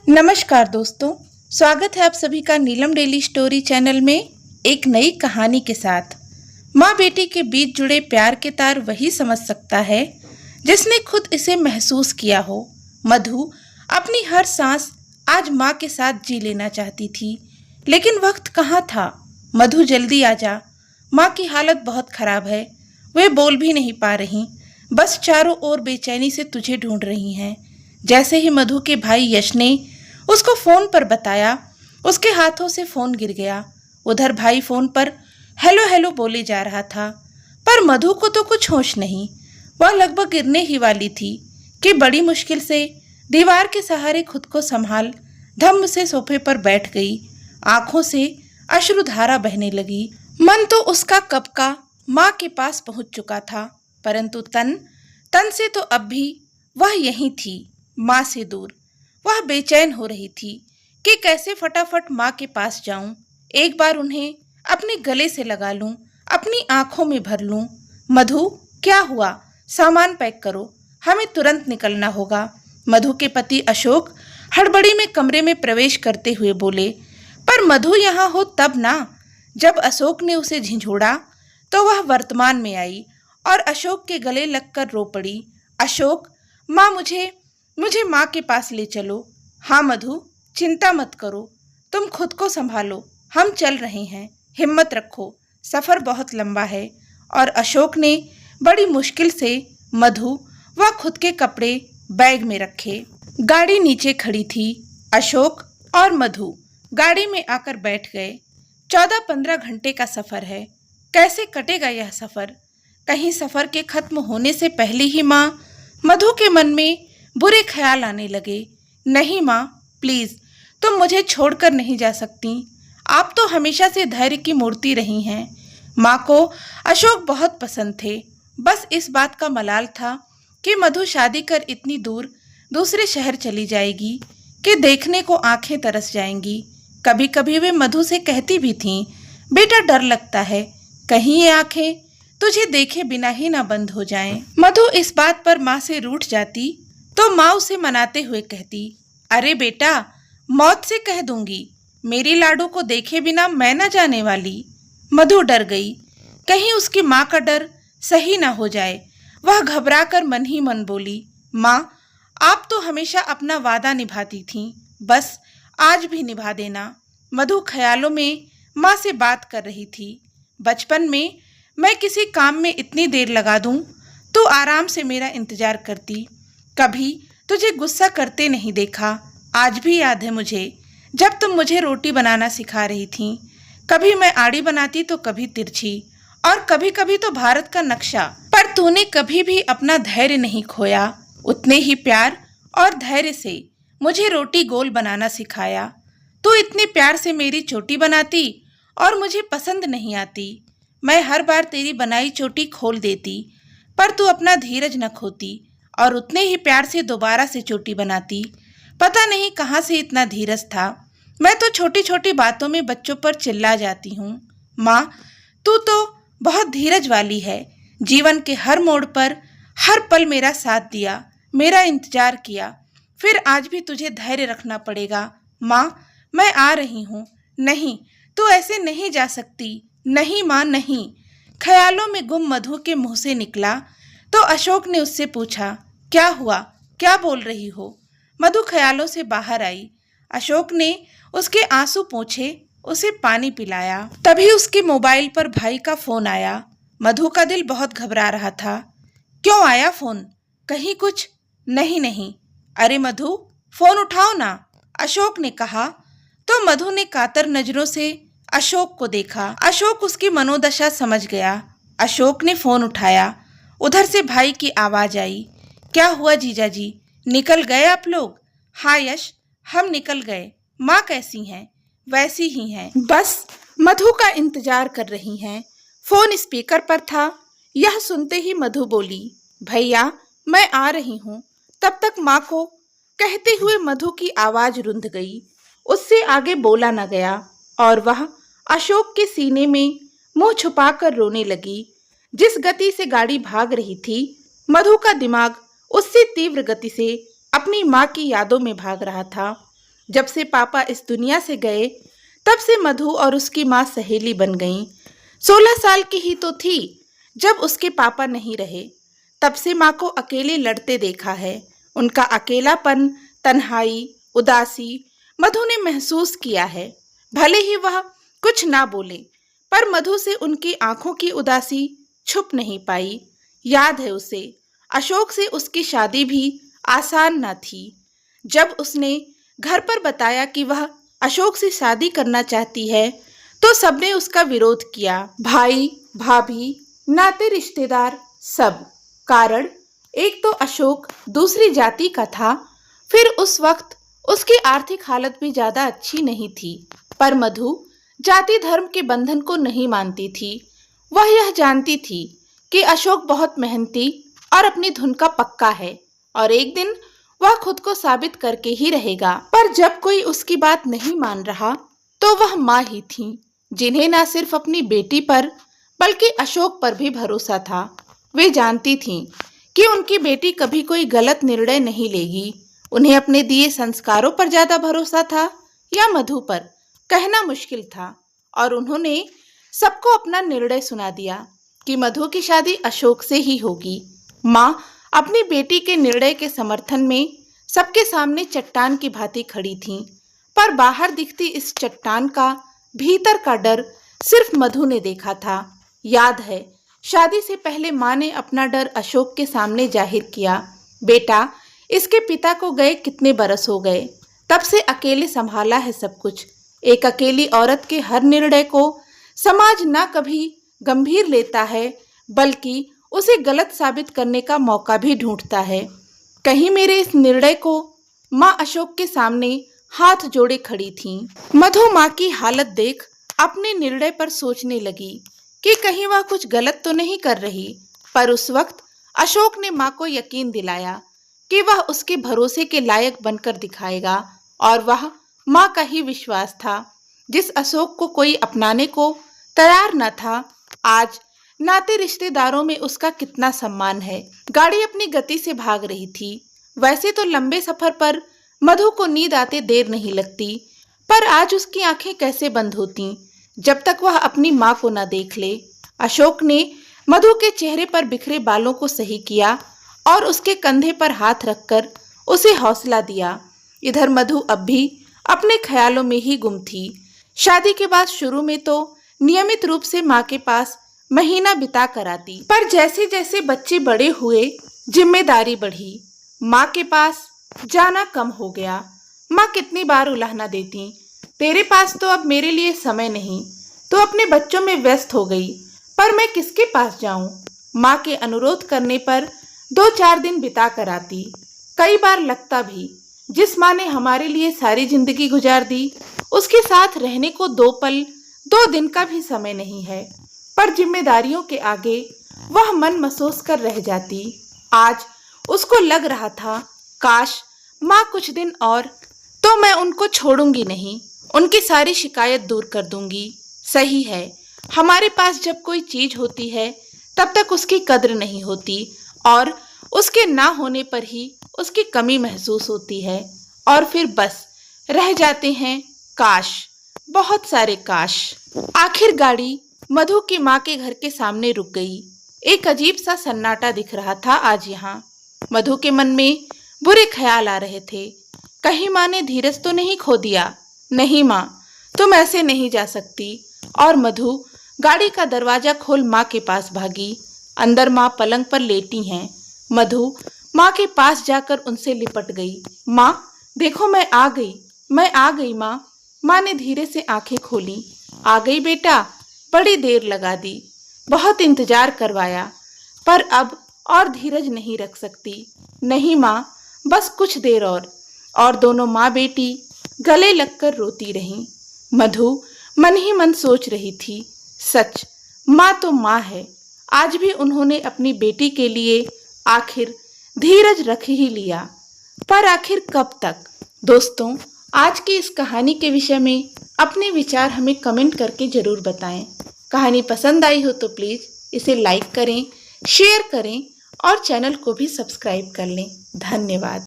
नमस्कार दोस्तों, स्वागत है आप सभी का नीलम डेली स्टोरी चैनल में एक नई कहानी के साथ। माँ बेटी के बीच जुड़े प्यार के तार वही समझ सकता है जिसने खुद इसे महसूस किया हो। मधु अपनी हर सांस आज माँ के साथ जी लेना चाहती थी, लेकिन वक्त कहाँ था। मधु जल्दी आ जा, माँ की हालत बहुत खराब है। वे बोल भी नहीं पा रही, बस चारों ओर बेचैनी से तुझे ढूंढ रही हैं। जैसे ही मधु के भाई यश ने उसको फोन पर बताया, उसके हाथों से फोन गिर गया। उधर भाई फोन पर हेलो हेलो बोले जा रहा था, पर मधु को तो कुछ होश नहीं। वह लगभग गिरने ही वाली थी कि बड़ी मुश्किल से दीवार के सहारे खुद को संभाल धम्म से सोफे पर बैठ गई। आंखों से अश्रुधारा बहने लगी। मन तो उसका कब का माँ के पास पहुंच चुका था, परंतु तन तन से तो अब भी वह यहीं थी, माँ से दूर। वह बेचैन हो रही थी कि कैसे फटाफट माँ के पास जाऊं, एक बार उन्हें अपने गले से लगा लूं, अपनी आंखों में भर लूं। मधु, क्या हुआ? सामान पैक करो, हमें तुरंत निकलना होगा। मधु के पति अशोक हड़बड़ी में कमरे में प्रवेश करते हुए बोले। पर मधु यहाँ हो तब ना। जब अशोक ने उसे झिझोड़ा तो वह वर्तमान में आई और अशोक के गले लगकर रो पड़ी। अशोक, माँ मुझे मुझे माँ के पास ले चलो। हाँ मधु, चिंता मत करो, तुम खुद को संभालो, हम चल रहे हैं, हिम्मत रखो, सफ़र बहुत लंबा है। और अशोक ने बड़ी मुश्किल से मधु व खुद के कपड़े बैग में रखे। गाड़ी नीचे खड़ी थी। अशोक और मधु गाड़ी में आकर बैठ गए। 14-15 घंटे का सफ़र है। कैसे कटेगा यह सफ़र? कहीं सफ़र के खत्म होने से पहले ही माँ मधु के मन में बुरे ख्याल आने लगे। नहीं माँ, प्लीज़, तुम मुझे छोड़कर नहीं जा सकती। आप तो हमेशा से धैर्य की मूर्ति रही हैं। माँ को अशोक बहुत पसंद थे। बस इस बात का मलाल था कि मधु शादी कर इतनी दूर दूसरे शहर चली जाएगी कि देखने को आंखें तरस जाएंगी। कभी कभी वे मधु से कहती भी थीं, बेटा डर लगता है, कहीं ये आंखें तुझे देखे बिना ही ना बंद हो जाएं। मधु इस बात पर माँ से रूठ जाती तो माँ उसे मनाते हुए कहती, अरे बेटा, मौत से कह दूंगी, मेरी लाडू को देखे बिना मैं न जाने वाली। मधु डर गई, कहीं उसकी माँ का डर सही ना हो जाए। वह घबरा कर मन ही मन बोली, माँ, आप तो हमेशा अपना वादा निभाती थीं, बस आज भी निभा देना। मधु ख्यालों में माँ से बात कर रही थी। बचपन में मैं किसी काम में इतनी देर लगा दूं तो आराम से मेरा इंतजार करती, कभी तुझे गुस्सा करते नहीं देखा। आज भी याद है मुझे, जब तुम मुझे रोटी बनाना सिखा रही थीं। कभी मैं आड़ी बनाती तो कभी तिरछी, और कभी कभी तो भारत का नक्शा। पर तूने कभी भी अपना धैर्य नहीं खोया। उतने ही प्यार और धैर्य से मुझे रोटी गोल बनाना सिखाया। तू इतने प्यार से मेरी चोटी बनाती और मुझे पसंद नहीं आती। मैं हर बार तेरी बनाई चोटी खोल देती, पर तू अपना धीरज न खोती और उतने ही प्यार से दोबारा से चोटी बनाती। पता नहीं कहाँ से इतना धीरज था। मैं तो छोटी छोटी बातों में बच्चों पर चिल्ला जाती हूँ। माँ, तू तो बहुत धीरज वाली है। जीवन के हर मोड़ पर हर पल मेरा साथ दिया, मेरा इंतजार किया। फिर आज भी तुझे धैर्य रखना पड़ेगा। माँ, मैं आ रही हूँ। नहीं, तू ऐसे नहीं जा सकती। नहीं माँ, नहीं। ख्यालों में गुम मधु के मुंह से निकला तो अशोक ने उससे पूछा, क्या हुआ, क्या बोल रही हो? मधु ख्यालों से बाहर आई। अशोक ने उसके आंसू पोंछे, उसे पानी पिलाया। तभी उसके मोबाइल पर भाई का फोन आया। मधु का दिल बहुत घबरा रहा था। क्यों आया फोन? कहीं कुछ? नहीं नहीं। अरे मधु, फोन उठाओ ना, अशोक ने कहा। तो मधु ने कातर नजरों से अशोक को देखा। अशोक उसकी मनोदशा समझ गया। अशोक ने फोन उठाया। उधर से भाई की आवाज आई, क्या हुआ जीजा जी, निकल गए आप लोग? हाँ यश, हम निकल गए। माँ कैसी हैं? वैसी ही हैं, बस मधु का इंतजार कर रही हैं। फोन स्पीकर पर था। यह सुनते ही मधु बोली, भैया मैं आ रही हूँ। तब तक माँ को कहते हुए मधु की आवाज रुंध गई। उससे आगे बोला न गया और वह अशोक के सीने में मुंह छुपाकर रोने लगी। जिस गति से गाड़ी भाग रही थी, मधु का दिमाग उससे तीव्र गति से अपनी माँ की यादों में भाग रहा था। जब से पापा इस दुनिया से गए तब से मधु और उसकी माँ सहेली बन गईं। 16 साल की ही तो थी जब उसके पापा नहीं रहे। तब से माँ को अकेले लड़ते देखा है। उनका अकेलापन, तन्हाई, उदासी मधु ने महसूस किया है। भले ही वह कुछ ना बोले, पर मधु से उनकी आंखों की उदासी छुप नहीं पाई। याद है उसे, अशोक से उसकी शादी भी आसान न थी। जब उसने घर पर बताया कि वह अशोक से शादी करना चाहती है तो सबने उसका विरोध किया। भाई, भाभी, नाते रिश्तेदार सब। कारण एक तो अशोक दूसरी जाति का था, फिर उस वक्त उसकी आर्थिक हालत भी ज्यादा अच्छी नहीं थी। पर मधु जाति धर्म के बंधन को नहीं मानती थी। वह यह जानती थी कि अशोक बहुत मेहनती और अपनी धुन का पक्का है और एक दिन वह खुद को साबित करके ही रहेगा। पर जब कोई उसकी बात नहीं मान रहा तो वह माँ ही थी, जिन्हें न सिर्फ अपनी बेटी पर बल्कि अशोक पर भी भरोसा था। वे जानती थीं कि उनकी बेटी कभी कोई गलत निर्णय नहीं लेगी। उन्हें अपने दिए संस्कारों पर ज्यादा भरोसा था या मधु पर, कहना मुश्किल था। और उन्होंने सबको अपना निर्णय सुना दिया कि मधु की शादी अशोक से ही होगी। माँ अपनी बेटी के निर्णय के समर्थन में सबके सामने चट्टान की भांति खड़ी थीं, पर बाहर दिखती इस चट्टान का भीतर का डर सिर्फ मधु ने देखा था। याद है, शादी से पहले माँ ने अपना डर अशोक के सामने जाहिर किया। बेटा, इसके पिता को गए कितने बरस हो गए, तब से अकेले संभाला है सब कुछ। एक अकेली औरत के हर निर्णय को समाज न कभी गंभीर लेता है, बल्कि उसे गलत साबित करने का मौका भी ढूंढता है। कहीं मेरे इस निर्णय को, माँ अशोक के सामने हाथ जोड़े खड़ी थीं। मधु माँ की हालत देख अपने निर्णय पर सोचने लगी कि कहीं वह कुछ गलत तो नहीं कर रही। पर उस वक्त अशोक ने माँ को यकीन दिलाया कि वह उसके भरोसे के लायक बनकर दिखाएगा, और वह माँ का ही विश्वास था। जिस अशोक को कोई अपनाने को तैयार न था, आज नाते रिश्तेदारों में उसका कितना सम्मान है। गाड़ी अपनी गति से भाग रही थी। वैसे तो लंबे सफर पर मधु को नींद आते देर नहीं लगती, पर आज उसकी आंखें कैसे बंद होती जब तक वह अपनी माँ को न देख ले। अशोक ने मधु के चेहरे पर बिखरे बालों को सही किया और उसके कंधे पर हाथ रखकर उसे हौसला दिया। इधर मधु अब भी अपने ख्यालों में ही गुम थी। शादी के बाद शुरू में तो नियमित रूप से माँ के पास महीना बिता कर आती, पर जैसे जैसे बच्चे बड़े हुए, जिम्मेदारी बढ़ी, माँ के पास जाना कम हो गया। माँ कितनी बार उलाहना देती, तेरे पास तो अब मेरे लिए समय नहीं, तो अपने बच्चों में व्यस्त हो गई, पर मैं किसके पास जाऊं। माँ के अनुरोध करने पर 2-4 दिन बिता कर आती। कई बार लगता भी, जिस माँ ने हमारे लिए सारी जिंदगी गुजार दी, उसके साथ रहने को 2 पल, 2 दिन का भी समय नहीं है। पर जिम्मेदारियों के आगे वह मन मसोस कर रह जाती। आज उसको लग रहा था, काश माँ कुछ दिन और, तो मैं उनको छोड़ूंगी नहीं, उनकी सारी शिकायत दूर कर दूंगी। सही है, हमारे पास जब कोई चीज होती है तब तक उसकी कद्र नहीं होती, और उसके ना होने पर ही उसकी कमी महसूस होती है। और फिर बस रह जाते हैं काश, बहुत सारे काश। आखिर गाड़ी मधु की माँ के घर के सामने रुक गई। एक अजीब सा सन्नाटा दिख रहा था आज यहाँ। मधु के मन में बुरे ख्याल आ रहे थे। कहीं माँ ने धीरज तो नहीं खो दिया? नहीं माँ, तुम ऐसे नहीं जा सकती। और मधु गाड़ी का दरवाजा खोल माँ के पास भागी। अंदर माँ पलंग पर लेटी हैं। मधु माँ के पास जाकर उनसे लिपट गई। माँ देखो, मैं आ गई माँ। माँ ने धीरे से आंखें खोली। आ गई बेटा, बड़ी देर लगा दी, बहुत इंतजार करवाया, पर अब और धीरज नहीं रख सकती। नहीं माँ, बस कुछ देर और दोनों माँ बेटी गले लगकर रोती रहीं। मधु मन ही मन सोच रही थी, सच माँ तो माँ है। आज भी उन्होंने अपनी बेटी के लिए आखिर धीरज रख ही लिया, पर आखिर कब तक। दोस्तों, आज की इस कहानी के विषय में अपने विचार हमें कमेंट करके जरूर बताएं। कहानी पसंद आई हो तो प्लीज़ इसे लाइक करें, शेयर करें और चैनल को भी सब्सक्राइब कर लें। धन्यवाद।